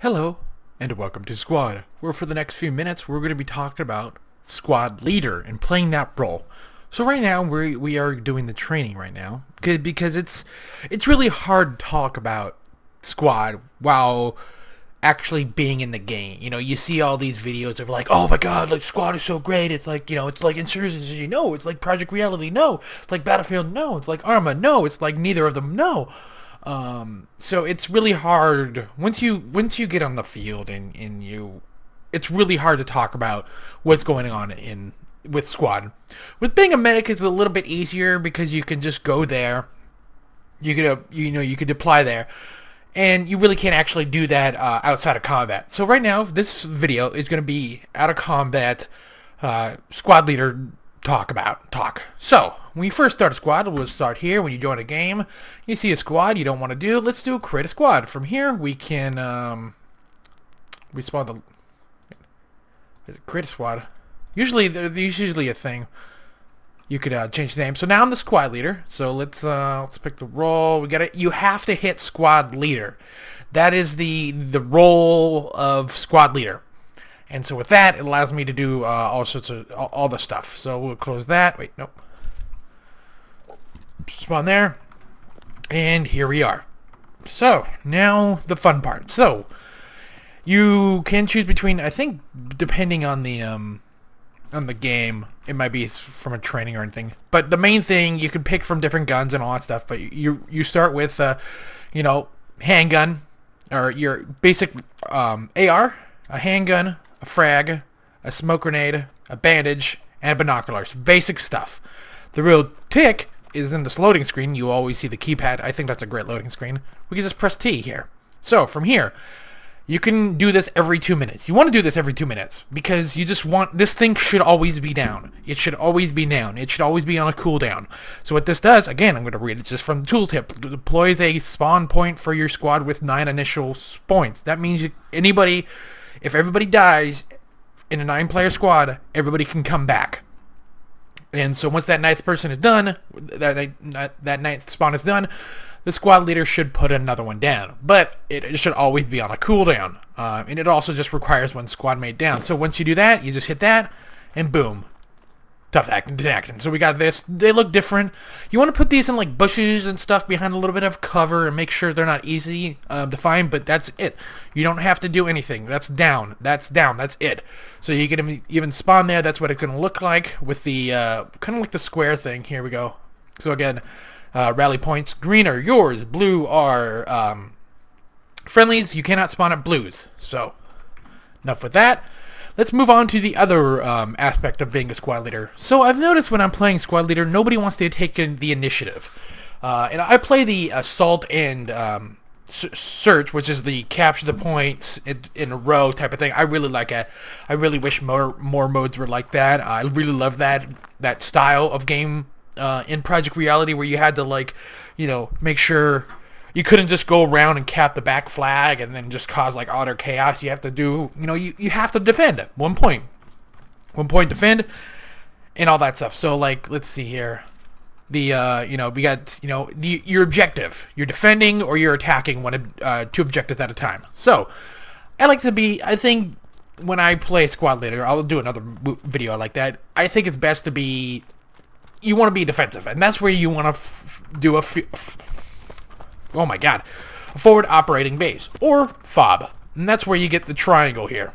Hello, and welcome to Squad, where for the next few minutes we're going to be talking about Squad Leader and playing that role. So right now we are doing the training right now because it's really hard to talk about Squad while actually being in the game. You know, you see all these videos of like, oh my god, like Squad is so great. It's like, you know, it's like Insurgency, no. It's like Project Reality, no. It's like Battlefield, no. It's like Arma, no. It's like neither of them, no. So it's really hard once you get on the field and it's really hard to talk about what's going on with Squad. With being a medic, it's a little bit easier because you can just go there. You could deploy there, and you really can't actually do that outside of combat. So right now, this video is going to be out of combat Squad Leader talk. So when you first start a squad, we'll start here. When you join a game, you see a squad you don't want to do. Let's do create a squad. From here, we can respawn create a squad. Usually, there's usually a thing. You could change the name. So now I'm the squad leader. So let's pick the role. We got it. You have to hit squad leader. That is the role of squad leader. And so with that, it allows me to do all sorts of all the stuff. So we'll close that. Wait, nope. Spawn there, and here we are. So now the fun part. So you can choose between, I think, depending on the game, it might be from a training or anything. But the main thing, you can pick from different guns and all that stuff. But you start with handgun, or your basic AR, a handgun, a frag, a smoke grenade, a bandage, and binoculars. Basic stuff. The real tick is in this loading screen. You always see the keypad. I think that's a great loading screen. We can just press T here. So from here, you can do this every 2 minutes. You want to do this every 2 minutes because you just want, this thing should always be down. It should always be down. It should always be on a cooldown. So what this does, again, I'm going to read it just from the tooltip. Deploys a spawn point for your squad with 9 initial points. That means if everybody dies in a 9-player squad, everybody can come back. And so once that 9th person is done, that 9th spawn is done, the squad leader should put another one down. But it should always be on a cooldown. And it also just requires one squad mate down. So once you do that, you just hit that, and boom. Tough acting. So we got this. They look different. You want to put these in like bushes and stuff behind a little bit of cover and make sure they're not easy to find, but that's it. You don't have to do anything. That's down. That's it. So you can even spawn there. That's what it's going to look like with the kind of like the square thing. Here we go. So again, rally points. Green are yours. Blue are friendlies. You cannot spawn at blues. So enough with that. Let's move on to the other aspect of being a squad leader. So I've noticed when I'm playing squad leader, nobody wants to take the initiative. And I play the assault and search, which is the capture the points in a row type of thing. I really like it. I really wish more modes were like that. I really love that style of game in Project Reality where you had to make sure you couldn't just go around and cap the back flag and then just cause like utter chaos. You have to do, you have to defend at 1 point. 1 point defend and all that stuff. So like, let's see here. We got, your objective. You're defending or you're attacking 2 objectives at a time. So I think when I play squad leader, I'll do another video like that. I think it's best you want to be defensive. And that's where you want to do a forward operating base, or FOB. And that's where you get the triangle here.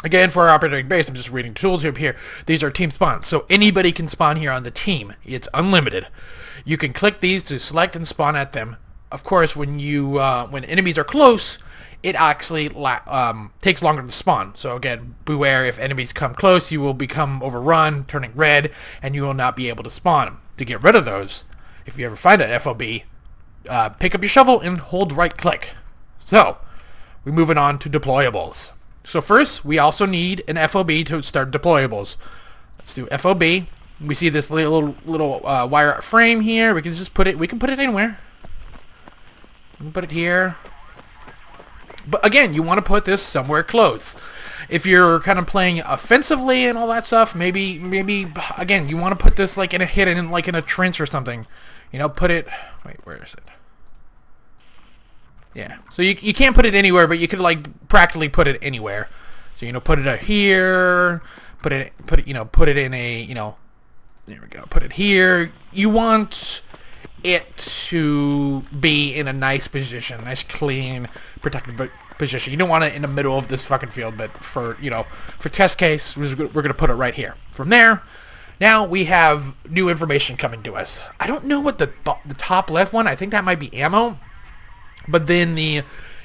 Again, for our operating base, I'm just reading tooltip here. These are team spawns, so anybody can spawn here on the team. It's unlimited. You can click these to select and spawn at them. Of course, when enemies are close, it actually takes longer to spawn. So again, beware, if enemies come close, you will become overrun, turning red, and you will not be able to spawn them. To get rid of those, if you ever find an FOB, pick up your shovel and hold right click. So, we're moving on to deployables. So first, we also need an FOB to start deployables. Let's do FOB. We see this little wire frame here. We can just put it. We can put it anywhere. We can put it here. But again, you want to put this somewhere close. If you're kind of playing offensively and all that stuff, maybe again, you want to put this like in a trench or something. Put it. Wait, where is it? Yeah. So you can't put it anywhere, but you could like practically put it anywhere. So put it here, put it in a there we go. Put it here. You want it to be in a nice position, nice, clean, protected position. You don't want it in the middle of this fucking field, but for test case, we're gonna put it right here. From there, now we have new information coming to us. I don't know what the top left one. I think that might be ammo, but then you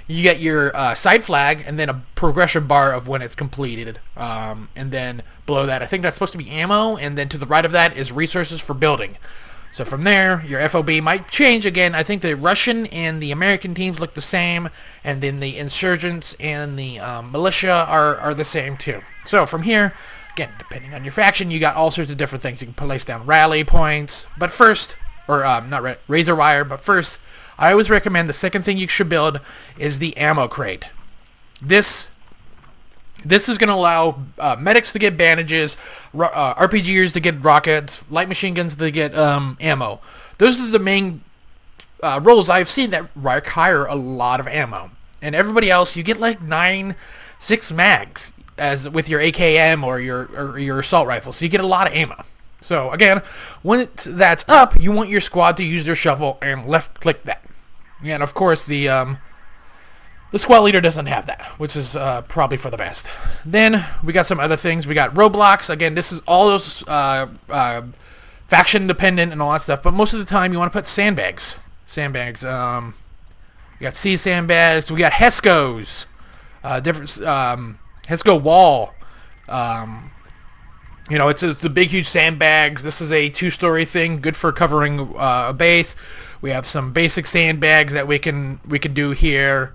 get your side flag and then a progression bar of when it's completed. And then below that, I think that's supposed to be ammo, and then to the right of that is resources for building. So from there, your FOB might change again. I think the Russian and the American teams look the same, and then the insurgents and the militia are the same too. So from here, again, depending on your faction, you got all sorts of different things. You can place down rally points, but first, or not razor wire, but first, I always recommend the second thing you should build is the ammo crate. This is going to allow medics to get bandages, RPGers to get rockets, light machine guns to get ammo. Those are the main roles I've seen that require a lot of ammo. And everybody else, you get like 6 mags as with your AKM or your assault rifle. So you get a lot of ammo. So again, when that's up, you want your squad to use their shovel and left click that. And of course the squad leader doesn't have that, which is probably for the best. Then we got some other things. We got roadblocks. Again, this is all those faction dependent and all that stuff. But most of the time, you want to put sandbags. Sandbags. We got C sandbags. We got Hescos. Different Hesco wall. It's the big, huge sandbags. This is a 2-story thing, good for covering a base. We have some basic sandbags that we can do here.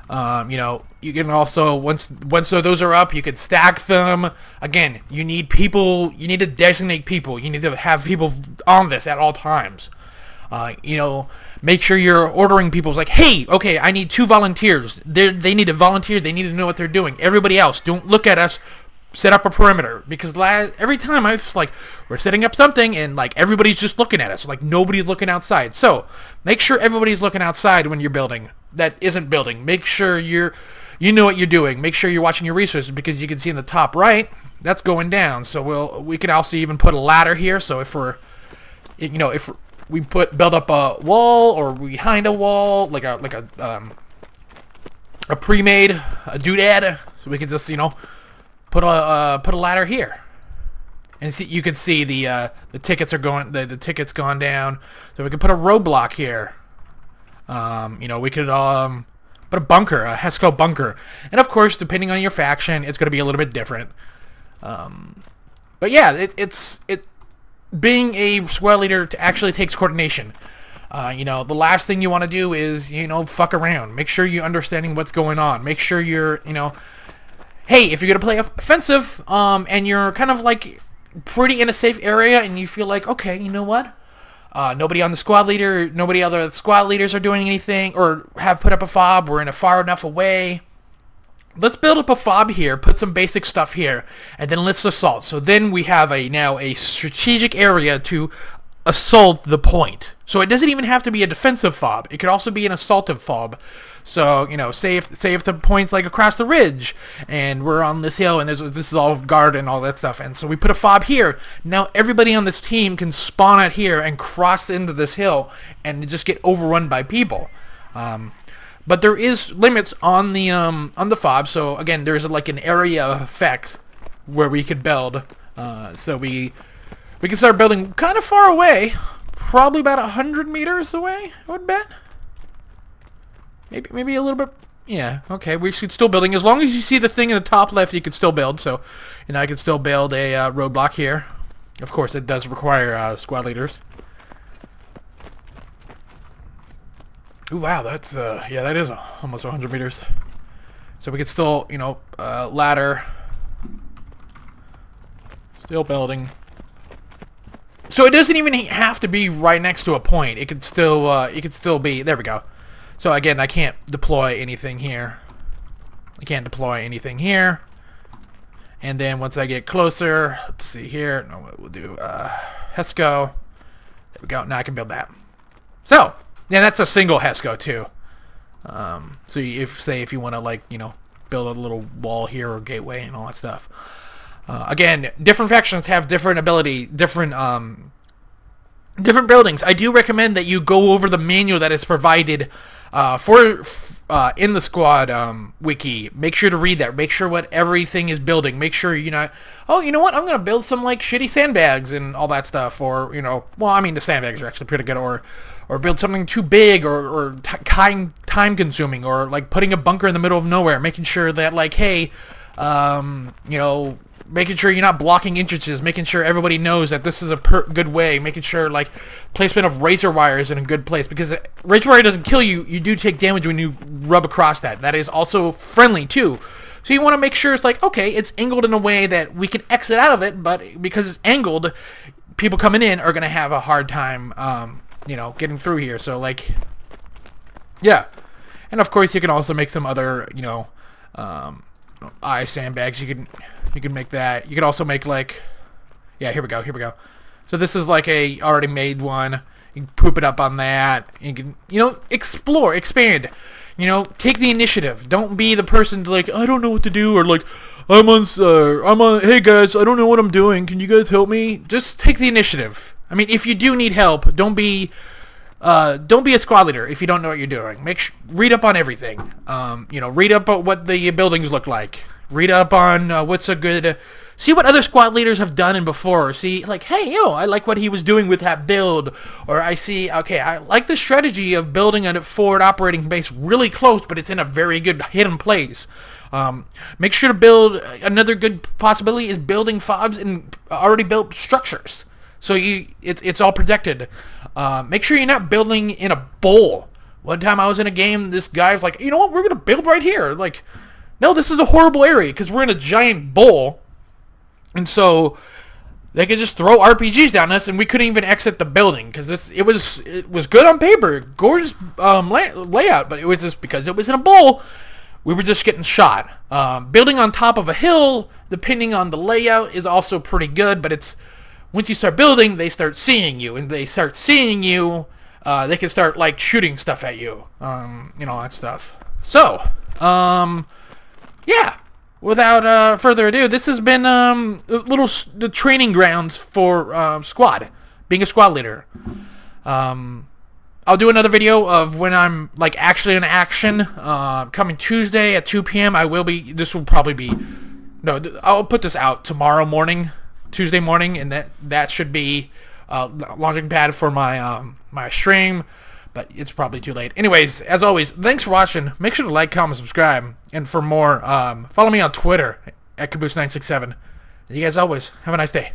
You can also once those are up, you can stack them. Again, you need people. You need to designate people. You need to have people on this at all times. Make sure you're ordering people. It's like, hey, okay, I need 2 volunteers. They need to volunteer. They need to know what they're doing. Everybody else, don't look at us. Set up a perimeter, because every time I was like, we're setting up something and like everybody's just looking at us, like nobody's looking outside. So make sure everybody's looking outside when you're building. That isn't building. Make sure you know what you're doing. Make sure you're watching your resources, because you can see in the top right that's going down. So we can also even put a ladder here. So if we build up a wall or behind a wall, like a pre-made doodad, so we can just put a ladder here, and you can see the tickets are going. The tickets gone down, so we can put a roadblock here. We could put a bunker, a Hesco bunker, and of course, depending on your faction, it's going to be a little bit different. But yeah, it's being a squad leader actually takes coordination. The last thing you want to do is fuck around. Make sure you're understanding what's going on. Make sure you're hey, if you're going to play offensive, and you're kind of like pretty in a safe area, and you feel like, okay, you know what? Nobody other squad leaders are doing anything, or have put up a fob, we're in a far enough away. Let's build up a fob here, put some basic stuff here, and then let's assault. So then we have now a strategic area to assault the point. So it doesn't even have to be a defensive fob. It could also be an assaultive fob. So, say if the point's like across the ridge, and we're on this hill, and this is all guard and all that stuff, and so we put a fob here. Now everybody on this team can spawn out here and cross into this hill and just get overrun by people. But there is limits on the fob. So again, there's like an area effect where we could build. So we can start building kind of far away, probably about 100 meters away, I would bet. Maybe a little bit. Yeah, okay, we should still building. As long as you see the thing in the top left, you can still build. So, I can still build a roadblock here. Of course, it does require squad leaders. Ooh, wow, that's, yeah, that is almost 100 meters. So we could still, ladder. Still building. So it doesn't even have to be right next to a point. It could still be, there we go. So again, I can't deploy anything here. And then once I get closer, let's see here. No, we'll do Hesco. There we go. Now I can build that. So, yeah, that's a single Hesco too. So if you want to, like, build a little wall here or gateway and all that stuff. Again, different factions have different ability, different buildings. I do recommend that you go over the manual that is provided in the squad wiki. Make sure to read that. Make sure what everything is building. Make sure you're not, oh, you know what, I'm going to build some, like, shitty sandbags and all that stuff. Or, well, I mean, the sandbags are actually pretty good. Or build something too big or time consuming. Or, like, putting a bunker in the middle of nowhere. Making sure that, like, hey, making sure you're not blocking entrances, making sure everybody knows that this is a good way, making sure, like, placement of razor wires in a good place, because razor wire doesn't kill you, you do take damage when you rub across that. That is also friendly too. So you want to make sure it's like, okay, it's angled in a way that we can exit out of it, but because it's angled, people coming in are going to have a hard time, getting through here. So, like, yeah. And of course you can also make some other, eye sandbags. You can make that. You can also make, like, yeah, here we go. So this is like a already made one. You can poop it up on that. You can, explore, expand. Take the initiative. Don't be the person to, like, I don't know what to do, or, like, I'm on, hey guys, I don't know what I'm doing. Can you guys help me? Just take the initiative. I mean, if you do need help, don't be a squad leader if you don't know what you're doing. Read up on everything. Read up on what the buildings look like. Read up on what's a good... See what other squad leaders have done and before. See, like, hey, I like what he was doing with that build. Or I see, okay, I like the strategy of building a forward operating base really close, but it's in a very good hidden place. Make sure to build... Another good possibility is building FOBs in already built structures. So it's all protected. Make sure you're not building in a bowl. One time I was in a game, this guy was like, you know what, we're going to build right here. Like, no, this is a horrible area because we're in a giant bowl. And so they could just throw RPGs down us and we couldn't even exit the building because it was good on paper, gorgeous layout, but it was just because it was in a bowl, we were just getting shot. Building on top of a hill, depending on the layout, is also pretty good, but it's... Once you start building, they start seeing you, and they start seeing you, they can start, like, shooting stuff at you, that stuff. So, yeah, without further ado, this has been the training grounds for squad, being a squad leader. I'll do another video of when I'm, like, actually in action, coming Tuesday at 2 p.m. I'll put this out tomorrow morning. Tuesday morning, and that should be launching pad for my my stream, but it's probably too late. Anyways, as always, thanks for watching. Make sure to like, comment, subscribe, and for more, follow me on Twitter at Caboose967. You guys always have a nice day.